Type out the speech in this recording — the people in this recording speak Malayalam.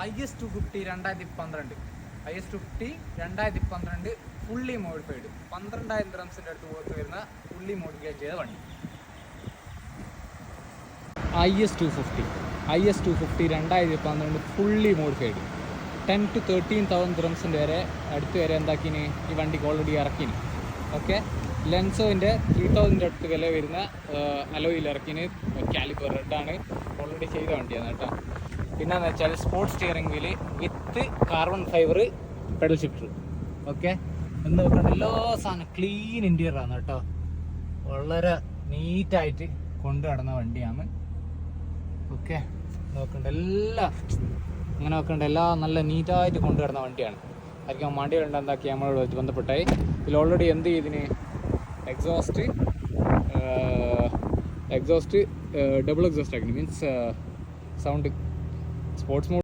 IS250 2012 IS250 2012 ഫുള്ളി മോഡിഫൈഡ് 12,000 ദിർഹംസിൻ്റെ അടുത്ത് പുറത്ത് വരുന്ന ഫുള്ളി മോഡിഫൈ ചെയ്ത വണ്ടി. IS250 2012 ഫുള്ളി മോഡിഫൈഡ് 10 to 13,000 ദിർഹംസിൻ്റെ അടുത്ത് വരെ എന്താക്കിന് ഈ വണ്ടിക്ക് ഓൾറെഡി ഇറക്കിന്. ഓക്കെ, ലെൻസോൻ്റെ 3,000 അടുത്ത് വില വരുന്ന അലോയിൽ ഇറക്കിന്. കാലിബർ റെഡാണ്, ഓൾറെഡി ചെയ്ത വണ്ടിയാണ് കേട്ടോ. പിന്നെയെന്ന് വെച്ചാൽ sports steering wheel with carbon fibre pedal shifter. Okay, എന്ന് വെക്കേണ്ട എല്ലാ സാധനം ക്ലീൻ ഇൻറ്റീരിയറാണ് കേട്ടോ. വളരെ നീറ്റായിട്ട് കൊണ്ടു നടന്ന വണ്ടിയാണ്. ഓക്കെ, നോക്കേണ്ട എല്ലാം അങ്ങനെ നോക്കേണ്ട എല്ലാം നല്ല നീറ്റായിട്ട് കൊണ്ടു നടന്ന വണ്ടിയാണ്. ആയിരിക്കും വണ്ടികളുണ്ട് എന്താക്കി നമ്മളോട് ബന്ധപ്പെട്ടായി. ഇതിൽ ഓൾറെഡി എന്ത് ചെയ്തിന് എക്സോസ്റ്റ് ഡബിൾ എക്സോസ്റ്റ് ആക്കിന്. Means sound sports mode